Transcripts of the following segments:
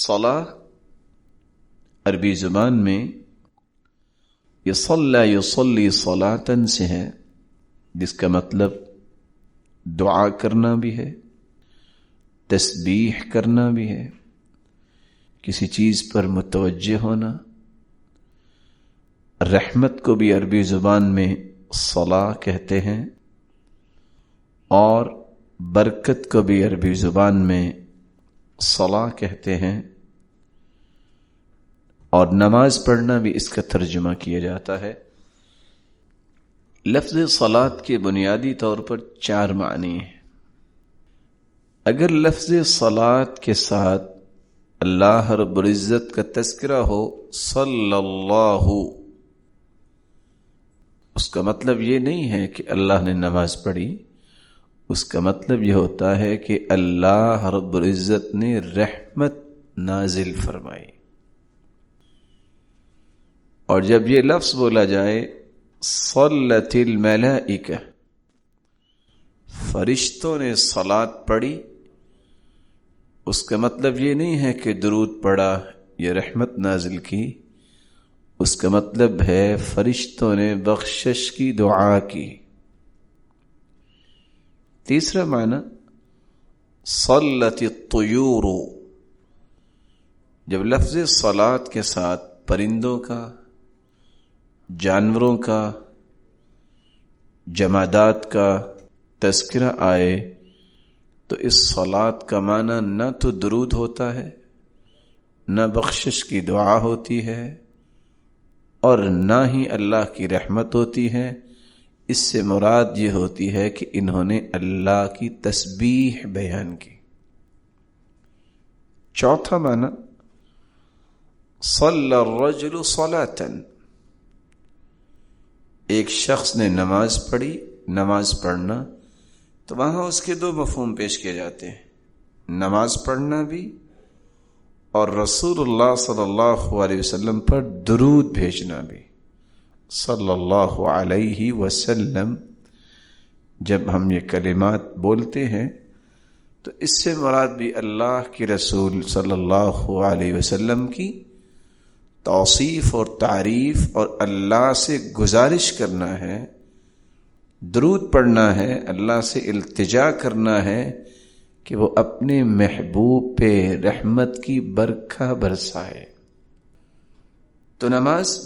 صلاح عربی زبان میں یصلی یصلی صلاۃً سے ہے، جس کا مطلب دعا کرنا بھی ہے، تسبیح کرنا بھی ہے، کسی چیز پر متوجہ ہونا۔ رحمت کو بھی عربی زبان میں صلاح کہتے ہیں، اور برکت کو بھی عربی زبان میں صلاح کہتے ہیں، اور نماز پڑھنا بھی اس کا ترجمہ کیا جاتا ہے۔ لفظ صلاۃ کے بنیادی طور پر 4 معنی ہیں۔ اگر لفظ صلاۃ کے ساتھ اللہ رب العزت کا تذکرہ ہو، صلی اللہ، اس کا مطلب یہ نہیں ہے کہ اللہ نے نماز پڑھی، اس کا مطلب یہ ہوتا ہے کہ اللہ رب العزت نے رحمت نازل فرمائی۔ اور جب یہ لفظ بولا جائے صلت الملائکہ، فرشتوں نے صلاۃ پڑھی، اس کا مطلب یہ نہیں ہے کہ درود پڑھا یا رحمت نازل کی، اس کا مطلب ہے فرشتوں نے بخشش کی دعا کی۔ تیسرا معنی صلت الطیور، جب لفظ صلاۃ کے ساتھ پرندوں کا، جانوروں کا، جمادات کا تذکرہ آئے تو اس صلاۃ کا معنی نہ تو درود ہوتا ہے، نہ بخشش کی دعا ہوتی ہے، اور نہ ہی اللہ کی رحمت ہوتی ہے۔ اس سے مراد یہ ہوتی ہے کہ انہوں نے اللہ کی تسبیح بیان کی۔ چوتھا معنی صلی الرجل صلاۃً، ایک شخص نے نماز پڑھی۔ نماز پڑھنا تو وہاں اس کے 2 مفہوم پیش کیے جاتے ہیں، نماز پڑھنا بھی اور رسول اللہ صلی اللہ علیہ وسلم پر درود بھیجنا بھی۔ صلی اللہ علیہ وسلم، جب ہم یہ کلمات بولتے ہیں تو اس سے مراد بھی اللہ کے رسول صلی اللہ علیہ وسلم کی توصیف اور تعریف اور اللہ سے گزارش کرنا ہے، درود پڑھنا ہے، اللہ سے التجا کرنا ہے کہ وہ اپنے محبوب پہ رحمت کی برکھا برسائے۔ تو نماز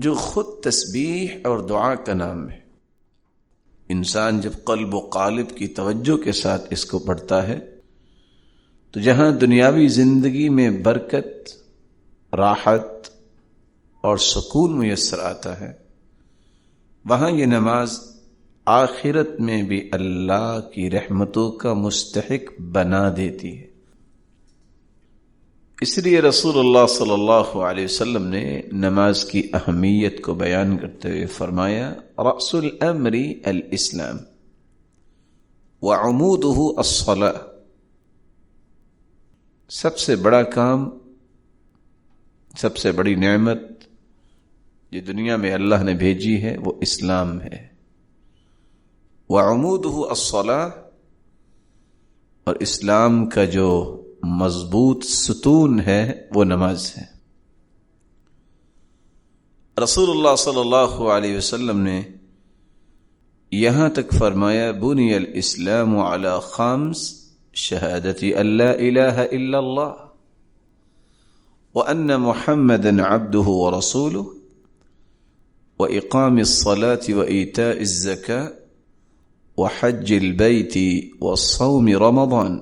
جو خود تسبیح اور دعا کا نام ہے، انسان جب قلب و قالب کی توجہ کے ساتھ اس کو پڑھتا ہے تو جہاں دنیاوی زندگی میں برکت، راحت اور سکون میسر آتا ہے، وہاں یہ نماز آخرت میں بھی اللہ کی رحمتوں کا مستحق بنا دیتی ہے۔ اس لیے رسول اللہ صلی اللہ علیہ وسلم نے نماز کی اہمیت کو بیان کرتے ہوئے فرمایا، رأس الامر الاسلام وعمودہ الصلاۃ، سب سے بڑا کام، سب سے بڑی نعمت جو دنیا میں اللہ نے بھیجی ہے وہ اسلام ہے۔ وعمودہ الصلاۃ، اور اسلام کا جو مضبوط ستون ہے وہ نماز ہے۔ رسول اللہ صلی اللہ علیہ وسلم نے یہاں تک فرمایا، بنی الاسلام علی خمس، شہادت ان لا الہ الا اللہ وان محمدا عبدہ ورسولہ واقام الصلاة وایتاء الزکاة وحج البیت وصوم رمضان۔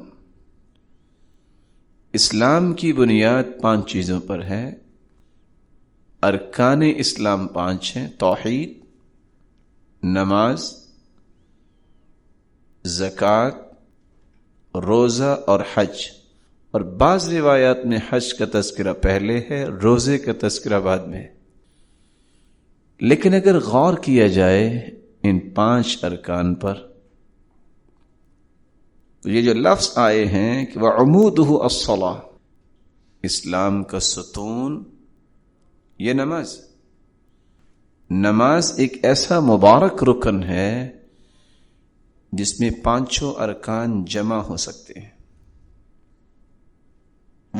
اسلام کی بنیاد 5 چیزوں پر ہے۔ ارکان اسلام 5 ہیں، توحید، نماز، زکوٰۃ، روزہ اور حج۔ اور بعض روایات میں حج کا تذکرہ پہلے ہے، روزے کا تذکرہ بعد میں ہے۔ لیکن اگر غور کیا جائے ان 5 ارکان پر، تو یہ جو لفظ آئے ہیں کہ وَعُمُودُهُ الصَّلَاةُ، اسلام کا ستون یہ نماز۔ نماز ایک ایسا مبارک رکن ہے جس میں 5 ارکان جمع ہو سکتے ہیں۔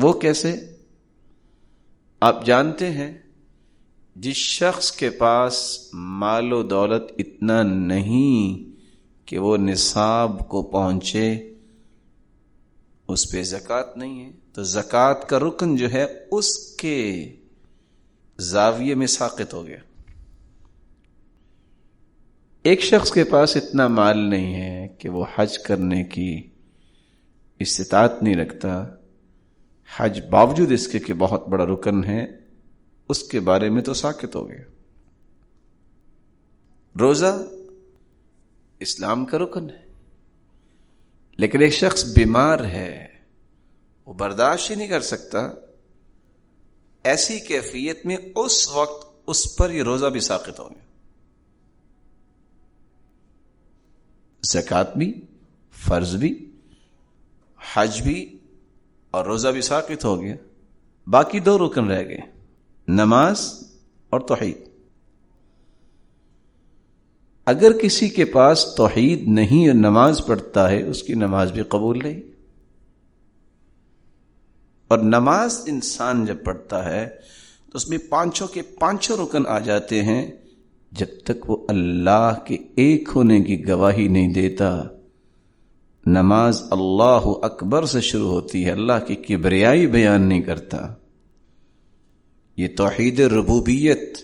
وہ کیسے؟ آپ جانتے ہیں جس شخص کے پاس مال و دولت اتنا نہیں کہ وہ نصاب کو پہنچے، اس پہ زکوٰۃ نہیں ہے، تو زکوٰۃ کا رکن جو ہے اس کے زاویے میں ساقط ہو گیا۔ ایک شخص کے پاس اتنا مال نہیں ہے کہ وہ حج کرنے کی استطاعت نہیں رکھتا، حج باوجود اس کے کہ بہت بڑا رکن ہے، اس کے بارے میں تو ساکت ہو گیا۔ روزہ اسلام کا رکن ہے، لیکن ایک شخص بیمار ہے، وہ برداشت ہی نہیں کر سکتا، ایسی کیفیت میں اس وقت اس پر یہ روزہ بھی ساقط ہو گیا۔ زکوٰۃ بھی، فرض بھی، حج بھی اور روزہ بھی ساقط ہو گیا، باقی دو رکن رہ گئے، نماز اور توحید۔ اگر کسی کے پاس توحید نہیں اور نماز پڑھتا ہے، اس کی نماز بھی قبول نہیں۔ اور نماز انسان جب پڑھتا ہے تو اس میں پانچوں کے پانچوں رکن آ جاتے ہیں، جب تک وہ اللہ کے ایک ہونے کی گواہی نہیں دیتا۔ نماز اللہ اکبر سے شروع ہوتی ہے، اللہ کی کبریائی بیان نہیں کرتا۔ یہ توحید ربوبیت،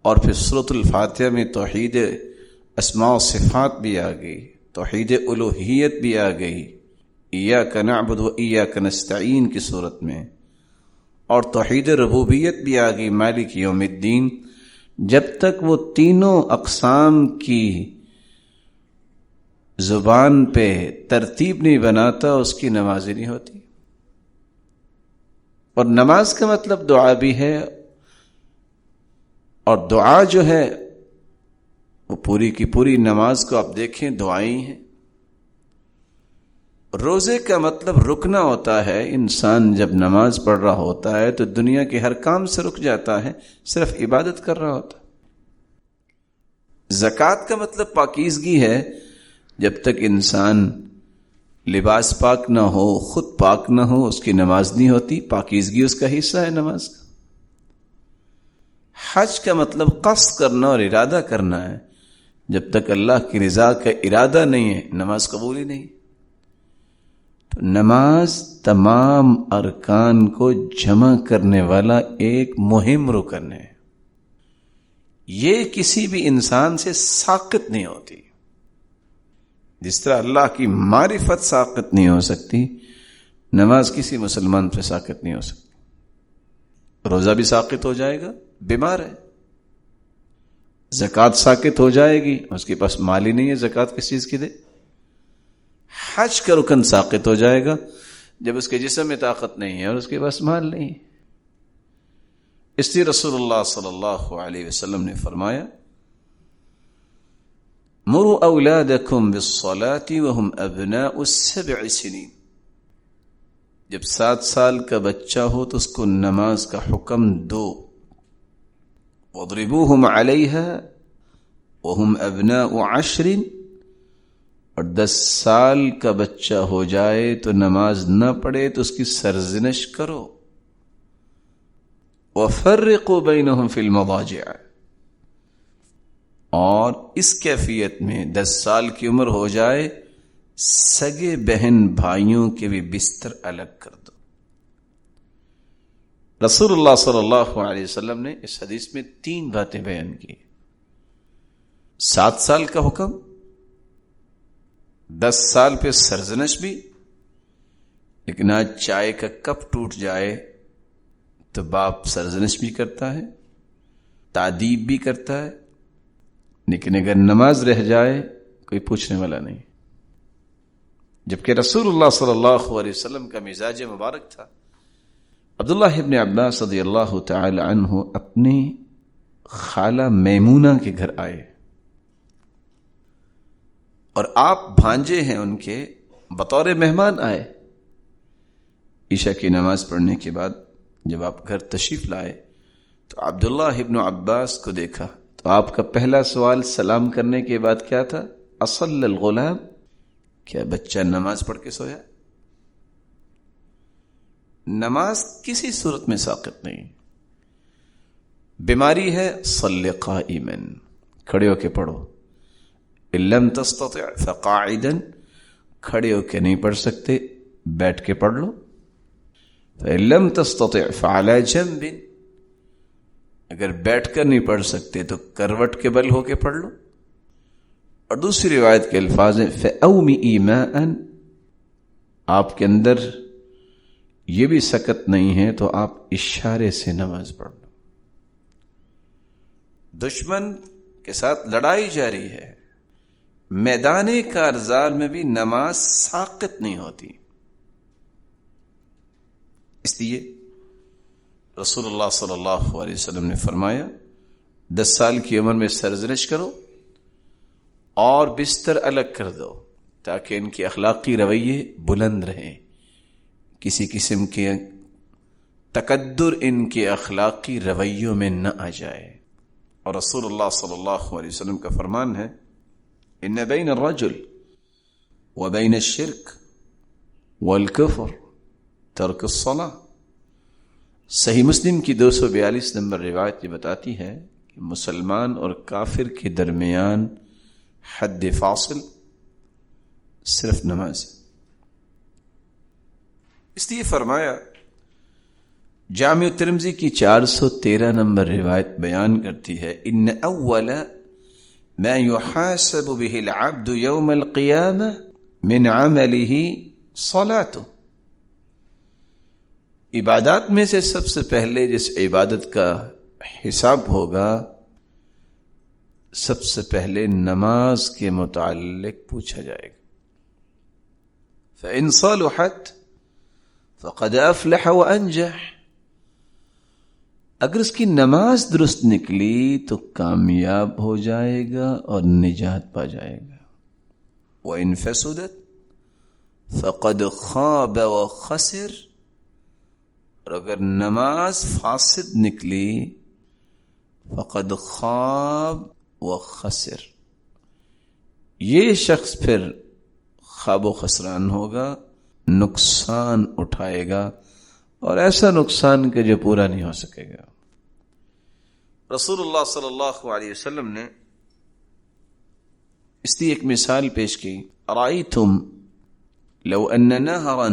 اور پھر سورۃ الفاتحہ میں توحید اسماء و صفات بھی آ گئی، توحید الوہیت بھی آ گئی، ایاک نعبد و ایاک نستعین کی صورت میں، اور توحید ربوبیت بھی آ گئی مالک یوم الدین۔ جب تک وہ تینوں اقسام کی زبان پہ ترتیب نہیں بناتا، اس کی نماز نہیں ہوتی۔ اور نماز کا مطلب دعا بھی ہے، اور دعا جو ہے وہ پوری کی پوری نماز کو آپ دیکھیں دعائیں ہیں۔ روزے کا مطلب رکنا ہوتا ہے، انسان جب نماز پڑھ رہا ہوتا ہے تو دنیا کے ہر کام سے رک جاتا ہے، صرف عبادت کر رہا ہوتا ہے۔ زکوٰۃ کا مطلب پاکیزگی ہے، جب تک انسان لباس پاک نہ ہو، خود پاک نہ ہو، اس کی نماز نہیں ہوتی۔ پاکیزگی اس کا حصہ ہے نماز کا۔ حج کا مطلب قصد کرنا اور ارادہ کرنا ہے، جب تک اللہ کی رضا کا ارادہ نہیں ہے، نماز قبول ہی نہیں۔ تو نماز تمام ارکان کو جمع کرنے والا ایک مہم رکن ہے، یہ کسی بھی انسان سے ساقط نہیں ہوتی۔ جس طرح اللہ کی معرفت ساقط نہیں ہو سکتی، نماز کسی مسلمان پہ ساقط نہیں ہو سکتی۔ روزہ بھی ساقط ہو جائے گا، بیمار ہے۔ زکوٰۃ ساقط ہو جائے گی، اس کے پاس مال ہی نہیں ہے، زکوٰۃ کس چیز کی دے۔ حج کا رکن ساقط ہو جائے گا جب اس کے جسم میں طاقت نہیں ہے اور اس کے پاس مال نہیں ہے۔ اس لیے رسول اللہ صلی اللہ علیہ وسلم نے فرمایا، مروا اولادکم بالصلاة وهم ابناء 7 سنین۔ جب 7 سال کا بچہ ہو تو اس کو نماز کا حکم دو۔ واضربوهم علیها وهم ابناء 10۔ اور 10 سال کا بچہ ہو جائے تو نماز نہ پڑھے تو اس کی سرزنش کرو۔ وفرقوا بینہم فی المضاجع۔ اور اس کیفیت میں 10 سال کی عمر ہو جائے، سگے بہن بھائیوں کے بھی بستر الگ کر دو۔ رسول اللہ صلی اللہ علیہ وسلم نے اس حدیث میں 3 باتیں بیان کی۔ 7 سال کا حکم، 10 سال پہ سرزنش بھی، لیکن آج چائے کا کپ ٹوٹ جائے تو باپ سرزنش بھی کرتا ہے، تعدیب بھی کرتا ہے، لیکن اگر نماز رہ جائے کوئی پوچھنے والا نہیں۔ جبکہ رسول اللہ صلی اللہ علیہ وسلم کا مزاج مبارک تھا۔ عبداللہ ابن عباس رضی اللہ تعالی عنہ اپنی خالہ میمونہ کے گھر آئے، اور آپ بھانجے ہیں ان کے، بطور مہمان آئے۔ عشاء کی نماز پڑھنے کے بعد جب آپ گھر تشریف لائے تو عبداللہ ابن عباس کو دیکھا تو آپ کا پہلا سوال سلام کرنے کے بعد کیا تھا؟ اصل الغلام، کیا بچہ نماز پڑھ کے سویا؟ نماز کسی صورت میں ساقط نہیں. بیماری ہے صلی قائما، کھڑے ہو کے پڑھو. ان لم تستطع فقاعدا، کھڑے ہو کے نہیں پڑھ سکتے بیٹھ کے پڑھ لو. فان لم تستطع فعلى جنب، اگر بیٹھ کر نہیں پڑھ سکتے تو کروٹ کے بل ہو کے پڑھ لو. اور دوسری روایت کے الفاظ ہیں فأومئ ماء، آپ کے اندر یہ بھی سکت نہیں ہے تو آپ اشارے سے نماز پڑھ لو. دشمن کے ساتھ لڑائی جاری ہے، میدان کارزار میں بھی نماز ساقط نہیں ہوتی. اس لیے رسول اللہ صلی اللہ علیہ وسلم نے فرمایا 10 سال کی عمر میں سرزنش کرو اور بستر الگ کر دو تاکہ ان کے اخلاقی رویے بلند رہیں، کسی قسم کے تکدر ان کے اخلاقی رویوں میں نہ آ جائے. اور رسول اللہ صلی اللہ علیہ وسلم کا فرمان ہے ان بین الرجل وبین الشرک والکفر ترک الصلاة. صحیح مسلم کی 242 نمبر روایت یہ بتاتی ہے کہ مسلمان اور کافر کے درمیان حد فاصل صرف نماز. اس لیے فرمایا، جامع ترمذی کی 413 نمبر روایت بیان کرتی ہے ان اول ما يحاسب به العبد يوم القيامة من عمله صلاته. عبادات میں سے سب سے پہلے جس عبادت کا حساب ہوگا سب سے پہلے نماز کے متعلق پوچھا جائے گا. فإن صلحت فقد افلح وانجح، اگر اس کی نماز درست نکلی تو کامیاب ہو جائے گا اور نجات پا جائے گا. وإن فسدت فقد خاب وخسر، اور اگر نماز فاسد نکلی فقد خاب وخسر، یہ شخص پھر خواب و خسران ہوگا، نقصان اٹھائے گا، اور ایسا نقصان کہ جو پورا نہیں ہو سکے گا. رسول اللہ صلی اللہ علیہ وسلم نے اس کی ایک مثال پیش کی. ارائیتم لو ان نهرا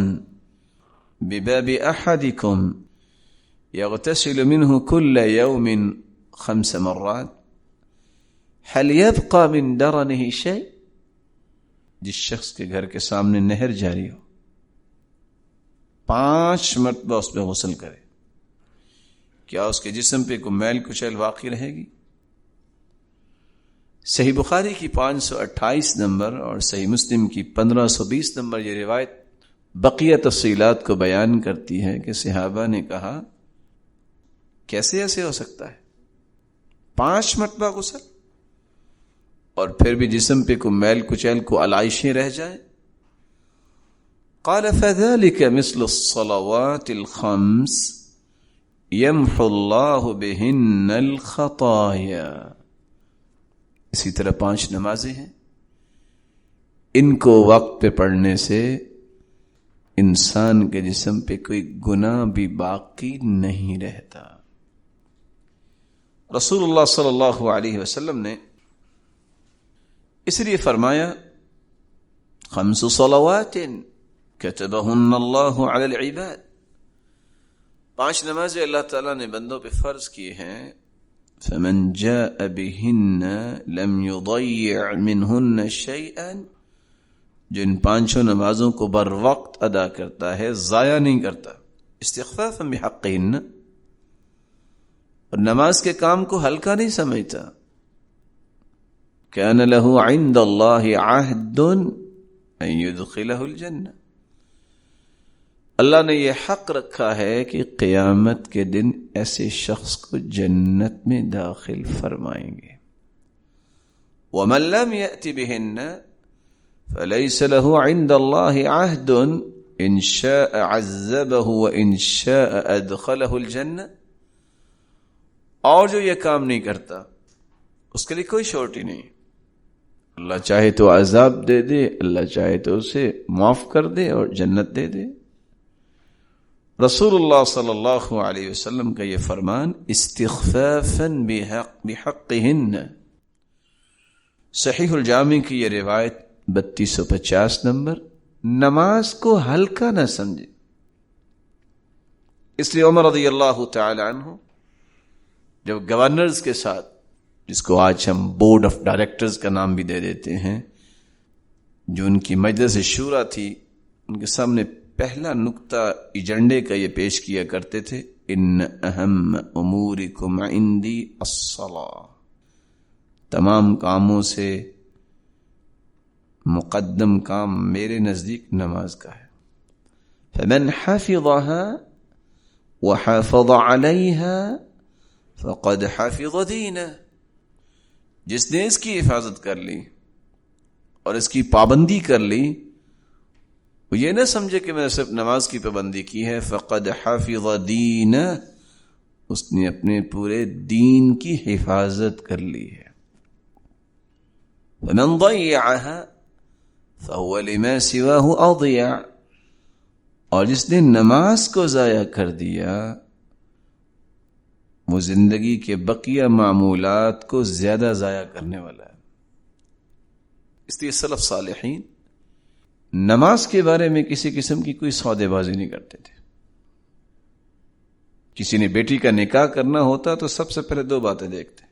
بباب احدكم يغتسل منه كل يوم 5 مرات هل يبقى من درنه شيء؟ جس شخص کے گھر کے سامنے نہر جاری ہو 5 مرتبہ اس پہ غسل کرے، کیا اس کے جسم پہ کوئی میل کچیل باقی رہے گی؟ صحیح بخاری کی 528 نمبر اور صحیح مسلم کی 1520 نمبر یہ روایت بقیہ تفصیلات کو بیان کرتی ہے کہ صحابہ نے کہا کیسے ایسے ہو سکتا ہے 5 مرتبہ غسل اور پھر بھی جسم پہ کوئی میل کچیل کو علائشیں رہ جائیں؟ قال فذلك مثل الصلوات الخمس يمحو الله بهن الخطايا. اسی طرح 5 نمازیں ہیں، ان کو وقت پہ پڑھنے سے انسان کے جسم پہ کوئی گناہ بھی باقی نہیں رہتا. رسول اللہ صلی اللہ علیہ وسلم نے اس لیے فرمایا 5 صلوات كتبهن الله على العباد، 5 نمازیں اللہ تعالیٰ نے بندوں پہ فرض کیے ہیں. فمن جاء بهن لم يضيع منهن شيئا، جو ان 5 نمازوں کو بر وقت ادا کرتا ہے ضائع نہیں کرتا. استخفافا بحقهن، اور نماز کے کام کو ہلکا نہیں سمجھتا. كان له عند الله عهد ان يدخله الجنة، اللہ نے یہ حق رکھا ہے کہ قیامت کے دن ایسے شخص کو جنت میں داخل فرمائیں گے. ومن لم يأت بهن فليس له عند الله عهد ان شاء عذبه وان شاء ادخله الجنة، اور جو یہ کام نہیں کرتا اس کے لیے کوئی شورٹی نہیں. اللہ چاہے تو عذاب دے دے، اللہ چاہے تو اسے معاف کر دے اور جنت دے دے، رسول اللہ صلی اللہ علیہ وسلم کا یہ فرمان استخفافا بحقہن، صحیح الجامع کی یہ روایت 3250 نمبر، نماز کو ہلکا نہ سمجھے. اس لیے عمر رضی اللہ تعالی عنہ جب گورنرز کے ساتھ، جس کو آج ہم بورڈ آف ڈائریکٹرز کا نام بھی دے دیتے ہیں، جو ان کی مجلس شورا تھی، ان کے سامنے پہلا نقطہ ایجنڈے کا یہ پیش کیا کرتے تھے، ان اہم امورکم عندی الصلاۃ، تمام کاموں سے مقدم کام میرے نزدیک نماز کا ہے. فمن حفظها وحافظ عليها فقد حفظ دینہ، جس نے اس کی حفاظت کر لی اور اس کی پابندی کر لی، وہ یہ نہ سمجھے کہ میں نے صرف نماز کی پابندی کی ہے، فقد حفظ دینہ، اس نے اپنے پورے دین کی حفاظت کر لی ہے. فمن ضيعها فهو لما سواه اضيع، اور جس نے نماز کو ضائع کر دیا وہ زندگی کے بقیہ معمولات کو زیادہ ضائع کرنے والا ہے. اس لیے سلف صالحین نماز کے بارے میں کسی قسم کی کوئی سودے بازی نہیں کرتے تھے. کسی نے بیٹی کا نکاح کرنا ہوتا تو سب سے پہلے دو باتیں دیکھتے.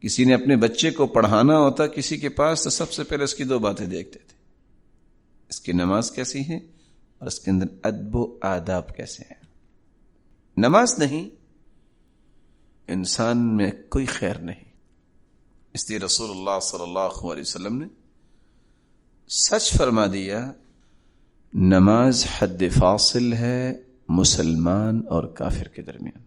کسی نے اپنے بچے کو پڑھانا ہوتا کسی کے پاس تو سب سے پہلے اس کی دو باتیں دیکھتے تھے، اس کی نماز کیسی ہے اور اس کے اندر ادب و آداب کیسے ہیں. نماز نہیں، انسان میں کوئی خیر نہیں. اس لیے رسول اللہ صلی اللہ علیہ وسلم نے سچ فرما دیا، نماز حد فاصل ہے مسلمان اور کافر کے درمیان.